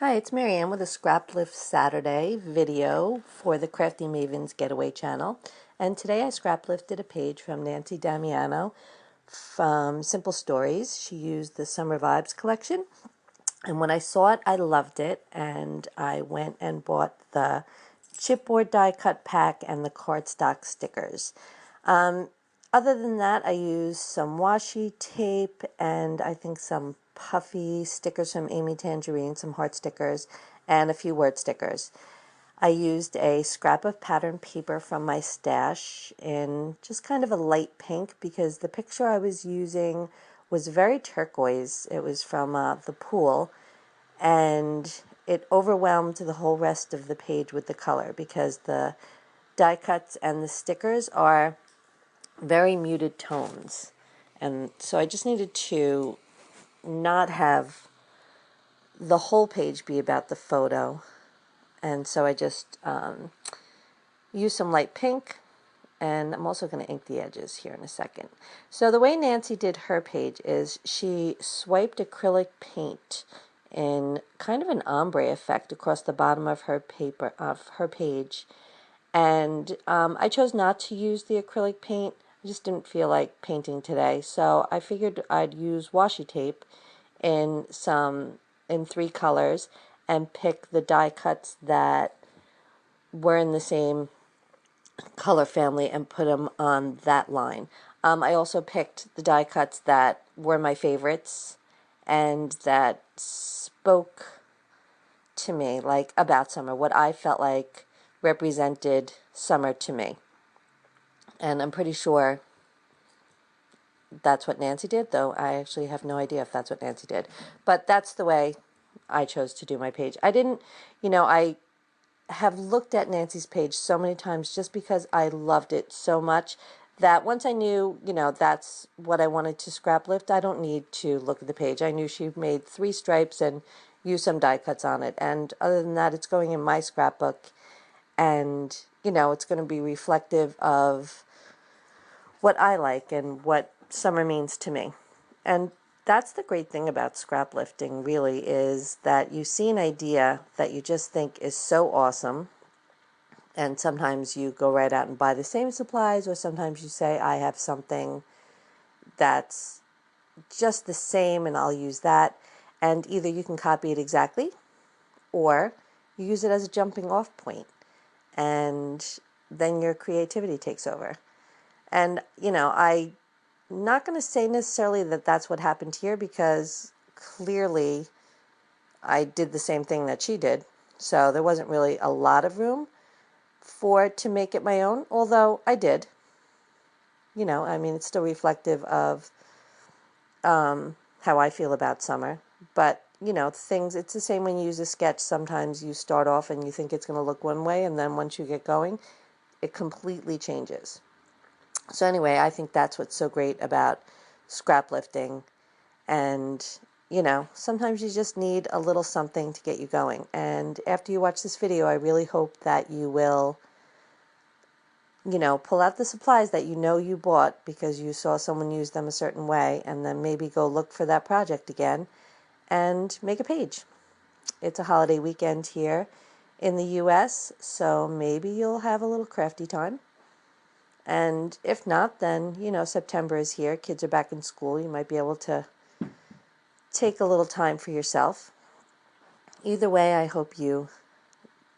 Hi, it's Marianne with a Scrap Lift Saturday video for the Crafty Mavens Getaway channel. And today I scrap lifted a page from Nancy Damiano from Simple Stories. She used the Summer Vibes collection. And when I saw it, I loved it. And I went and bought the chipboard die cut pack and the cardstock stickers. Other than that, I used some washi tape and I think some puffy stickers from Amy Tangerine, some heart stickers, and a few word stickers. I used a scrap of pattern paper from my stash in just kind of a light pink because the picture I was using was very turquoise. It was from the pool, and it overwhelmed the whole rest of the page with the color because the die cuts and the stickers are very muted tones. And so I just needed to not have the whole page be about the photo. And so I just used some light pink, and I'm also going to ink the edges here in a second. So the way Nancy did her page is she swiped acrylic paint in kind of an ombre effect across the bottom of her paper, of her page. And I chose not to use the acrylic paint. I just didn't feel like painting today, so I figured I'd use washi tape in 3 colors and pick the die cuts that were in the same color family and put them on that line. I also picked the die cuts that were my favorites and that spoke to me like about summer, what I felt like represented summer to me. And I'm pretty sure that's what Nancy did, though I actually have no idea if that's what Nancy did. But that's the way I chose to do my page. I didn't, I have looked at Nancy's page so many times just because I loved it so much that once I knew, that's what I wanted to scrap lift, I don't need to look at the page. I knew she made 3 stripes and used some die cuts on it. And other than that, it's going in my scrapbook. And, it's going to be reflective of what I like and what summer means to me. And that's the great thing about scrap lifting, really, is that you see an idea that you just think is so awesome, and sometimes you go right out and buy the same supplies, or sometimes you say, I have something that's just the same and I'll use that. And either you can copy it exactly, or you use it as a jumping off point, and then your creativity takes over. And, I'm not going to say necessarily that that's what happened here, because clearly I did the same thing that she did. So there wasn't really a lot of room for it to make it my own, although I did. It's still reflective of how I feel about summer. But, it's the same when you use a sketch. Sometimes you start off and you think it's going to look one way, and then once you get going, it completely changes. So anyway, I think that's what's so great about scrap lifting. And, sometimes you just need a little something to get you going. And after you watch this video, I really hope that you will, pull out the supplies that you bought because you saw someone use them a certain way, and then maybe go look for that project again and make a page. It's a holiday weekend here in the U.S., so maybe you'll have a little crafty time. And if not, then, September is here. Kids are back in school. You might be able to take a little time for yourself. Either way, I hope you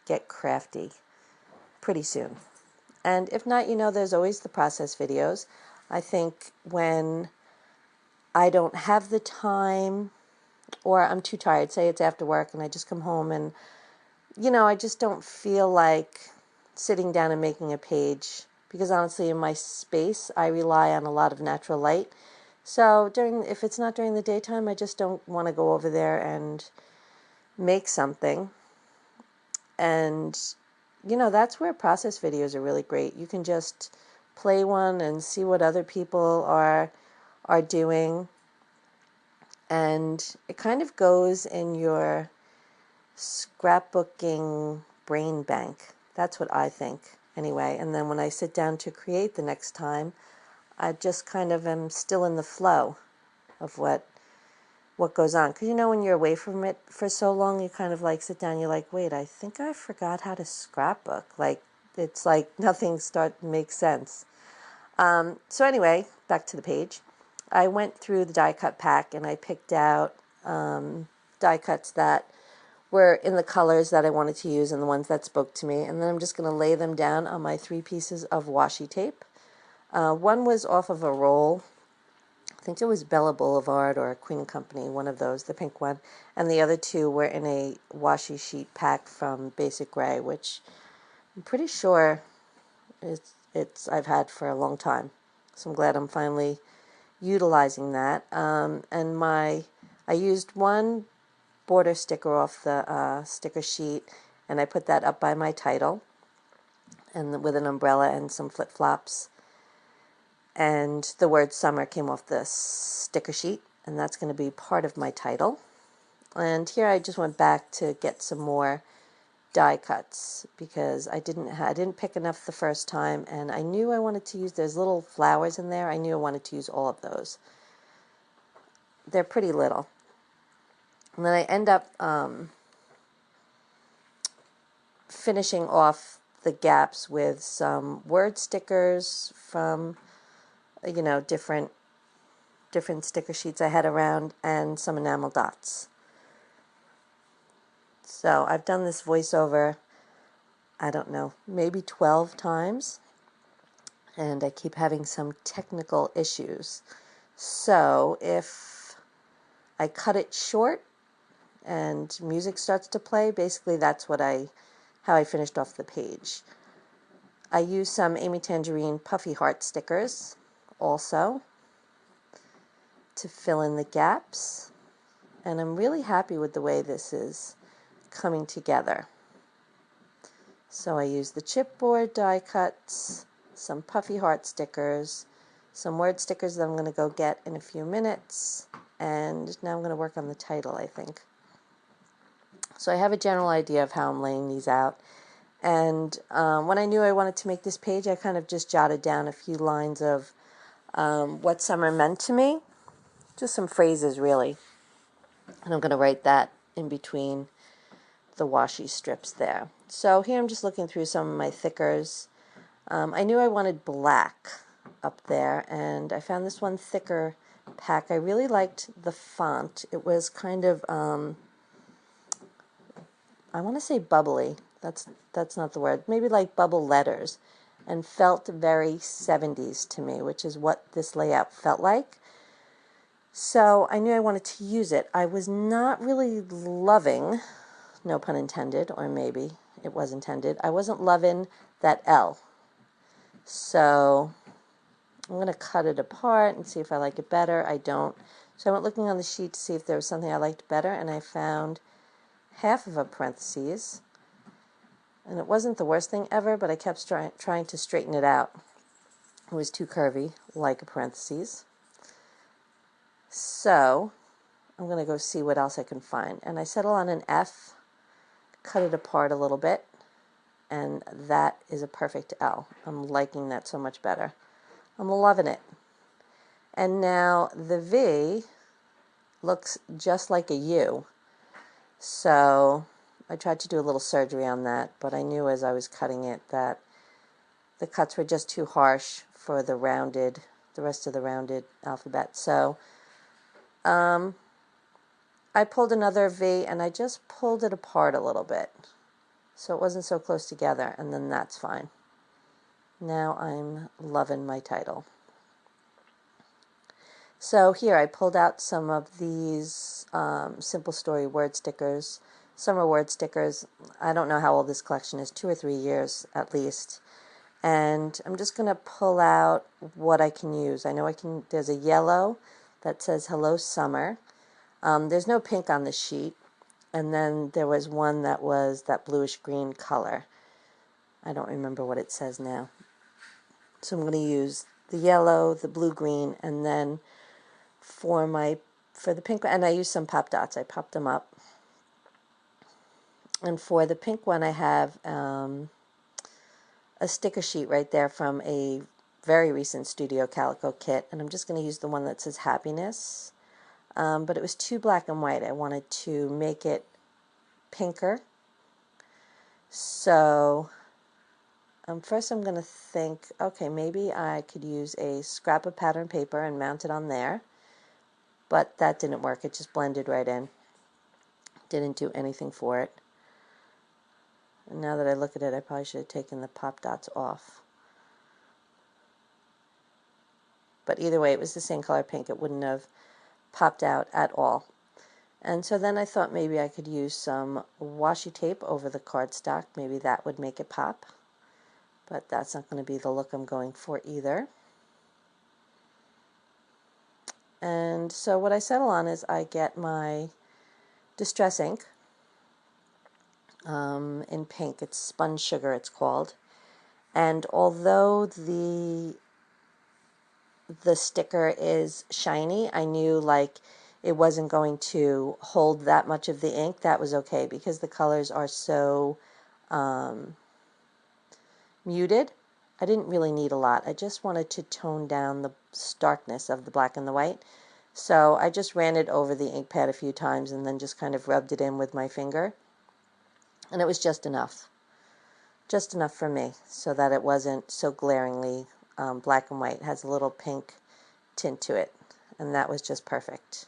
get crafty pretty soon. And if not, there's always the process videos. I think when I don't have the time, or I'm too tired, say it's after work and I just come home and, I just don't feel like sitting down and making a page, because honestly, in my space, I rely on a lot of natural light. So if it's not during the daytime, I just don't want to go over there and make something. And, that's where process videos are really great. You can just play one and see what other people are doing. And it kind of goes in your scrapbooking brain bank. That's what I think, anyway. And then when I sit down to create the next time, I just kind of am still in the flow of what what goes on. Because you know, when you're away from it for so long, you kind of like sit down, you're like, wait, I think I forgot how to scrapbook. Like, it's like nothing makes sense. So anyway, back to the page. I went through the die cut pack and I picked out die cuts that were in the colors that I wanted to use and the ones that spoke to me. And then I'm just going to lay them down on my 3 pieces of washi tape. One was off of a roll. I think it was Bella Boulevard or Queen Company, one of those, the pink one. And the other 2 were in a washi sheet pack from Basic Gray, which I'm pretty sure I've had for a long time. So I'm glad I'm finally utilizing that. And I used one border sticker off the sticker sheet, and I put that up by my title, and with an umbrella and some flip-flops. And the word summer came off the sticker sheet, and that's going to be part of my title. And here I just went back to get some more die cuts because I didn't pick enough the first time, and I knew I wanted to use, there's little flowers in there, I knew I wanted to use all of those. They're pretty little. And then I end up finishing off the gaps with some word stickers from, different sticker sheets I had around, and some enamel dots. So I've done this voiceover, I don't know, maybe 12 times, and I keep having some technical issues. So if I cut it short and music starts to play, basically that's how I finished off the page. I used some Amy Tangerine Puffy Heart stickers also to fill in the gaps, and I'm really happy with the way this is coming together. So I used the chipboard die cuts, some Puffy Heart stickers, some word stickers that I'm going to go get in a few minutes, and now I'm going to work on the title, I think. So I have a general idea of how I'm laying these out. And when I knew I wanted to make this page, I kind of just jotted down a few lines of what summer meant to me. Just some phrases, really. And I'm going to write that in between the washi strips there. So here I'm just looking through some of my thickers. I knew I wanted black up there, and I found this one thicker pack. I really liked the font. It was kind of, I want to say bubbly. That's not the word. Maybe like bubble letters, and felt very 70s to me, which is what this layout felt like. So I knew I wanted to use it. I was not really loving, no pun intended, or maybe it was intended, I wasn't loving that L. So I'm going to cut it apart and see if I like it better. I don't. So I went looking on the sheet to see if there was something I liked better, and I found half of a parentheses. And it wasn't the worst thing ever, but I kept trying to straighten it out. It was too curvy, like a parentheses. So I'm going to go see what else I can find. And I settle on an F, cut it apart a little bit, and that is a perfect L. I'm liking that so much better. I'm loving it. And now the V looks just like a U. So I tried to do a little surgery on that, but I knew as I was cutting it that the cuts were just too harsh for the rest of the rounded alphabet. So I pulled another V, and I just pulled it apart a little bit so it wasn't so close together, and then that's fine. Now I'm loving my title. So here I pulled out some of these Simple Story word stickers. Some are word stickers. I don't know how old this collection is, 2 or 3 years at least. And I'm just going to pull out what I can use. I know there's a yellow that says Hello Summer. There's no pink on the sheet. And then there was one that was that bluish green color. I don't remember what it says now. So I'm going to use the yellow, the blue-green, and then for the pink one, and I used some pop dots. I popped them up. And for the pink one, I have a sticker sheet right there from a very recent Studio Calico kit, and I'm just going to use the one that says Happiness. but it was too black and white. I wanted to make it pinker. So first I'm going to think, okay, maybe I could use a scrap of pattern paper and mount it on there. But that didn't work. It just blended right in. Didn't do anything for it. And now that I look at it, I probably should have taken the pop dots off. But either way, it was the same color pink. It wouldn't have popped out at all. And so then I thought maybe I could use some washi tape over the cardstock. Maybe that would make it pop. But that's not going to be the look I'm going for either. And so what I settle on is I get my distress ink in pink. It's Spun Sugar, it's called. And although the sticker is shiny, I knew like it wasn't going to hold that much of the ink. That was okay because the colors are so muted. I didn't really need a lot. I just wanted to tone down the starkness of the black and the white. So I just ran it over the ink pad a few times and then just kind of rubbed it in with my finger. And it was just enough. Just enough for me so that it wasn't so glaringly black and white. It has a little pink tint to it. And that was just perfect.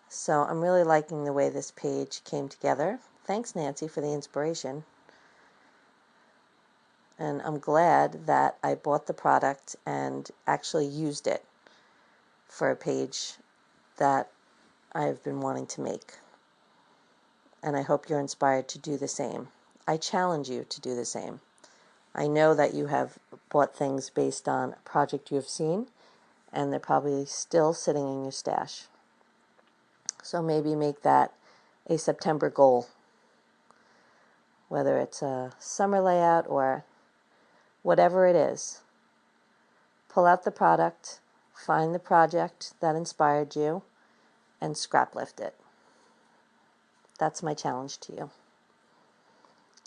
So I'm really liking the way this page came together. Thanks, Nancy, for the inspiration. And I'm glad that I bought the product and actually used it for a page that I've been wanting to make. And I hope you're inspired to do the same. I challenge you to do the same. I know that you have bought things based on a project you have seen, and they're probably still sitting in your stash. So maybe make that a September goal, whether it's a summer layout or whatever it is. Pull out the product, find the project that inspired you, and scrap lift it. That's my challenge to you.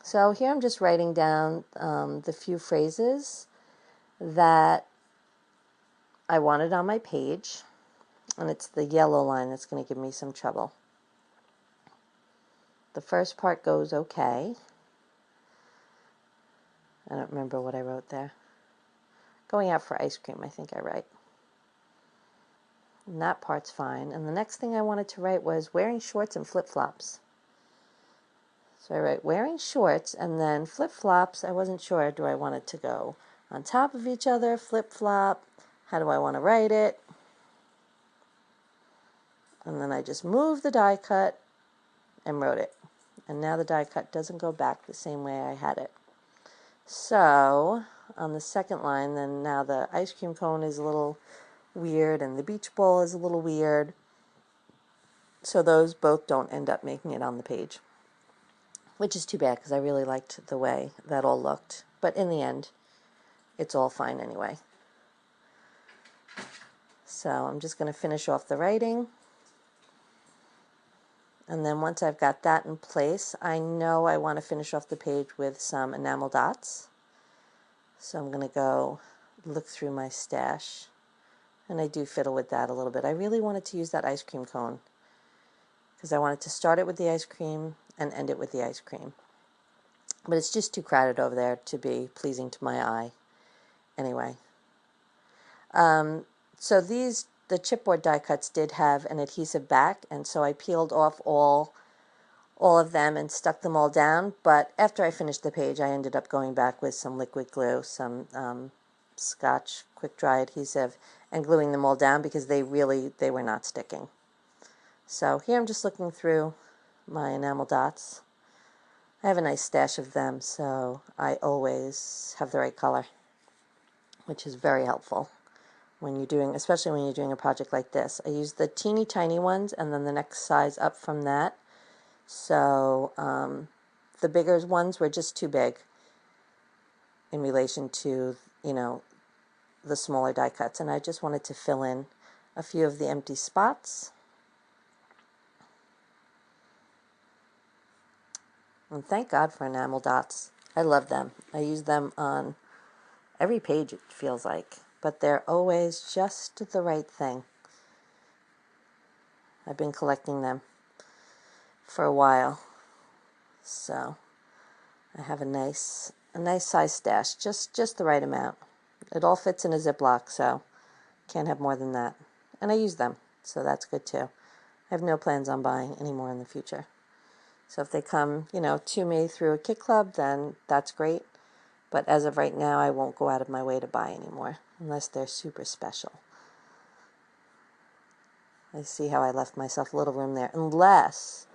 So here I'm just writing down the few phrases that I wanted on my page, and it's the yellow line that's going to give me some trouble. The first part goes okay. I don't remember what I wrote there. Going out for ice cream, I think I write. And that part's fine. And the next thing I wanted to write was wearing shorts and flip-flops. So I write wearing shorts and then flip-flops. I wasn't sure, do I want it to go on top of each other, flip-flop? How do I want to write it? And then I just moved the die cut and wrote it. And now the die cut doesn't go back the same way I had it. So on the second line, then now the ice cream cone is a little weird and the beach ball is a little weird. So those both don't end up making it on the page, which is too bad because I really liked the way that all looked. But in the end, it's all fine anyway. So I'm just going to finish off the writing. And then once I've got that in place, I know I want to finish off the page with some enamel dots. So I'm going to go look through my stash. And I do fiddle with that a little bit. I really wanted to use that ice cream cone because I wanted to start it with the ice cream and end it with the ice cream. But it's just too crowded over there to be pleasing to my eye. Anyway. So the chipboard die cuts did have an adhesive back, and so I peeled off all of them and stuck them all down. But after I finished the page, I ended up going back with some liquid glue, some Scotch quick dry adhesive, and gluing them all down because they were not sticking. So here I'm just looking through my enamel dots. I have a nice stash of them, so I always have the right color, which is very helpful when you're doing, especially when you're doing a project like this. I use the teeny tiny ones and then the next size up from that. So the bigger ones were just too big in relation to, the smaller die cuts. And I just wanted to fill in a few of the empty spots. And thank God for enamel dots. I love them. I use them on every page, it feels like. But they're always just the right thing. I've been collecting them for a while. So I have a nice size stash, just the right amount. It all fits in a Ziploc, so can't have more than that. And I use them, so that's good too. I have no plans on buying any more in the future. So if they come, to me through a kit club, then that's great. But as of right now, I won't go out of my way to buy anymore, unless they're super special. I see how I left myself a little room there, unless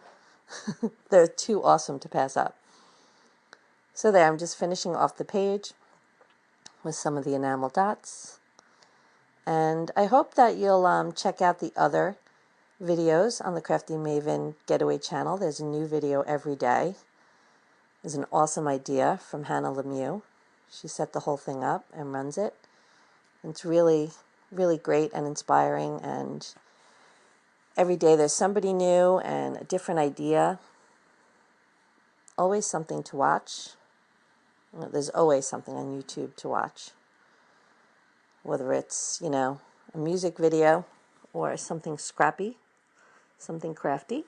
they're too awesome to pass up. So there, I'm just finishing off the page with some of the enamel dots. And I hope that you'll check out the other videos on the Crafty Maven Getaway channel. There's a new video every day. There's an awesome idea from Hannah Lemieux. She set the whole thing up and runs it. It's really, really great and inspiring, and every day there's somebody new and a different idea. Always something to watch. There's always something on YouTube to watch. Whether it's, a music video or something scrappy, something crafty.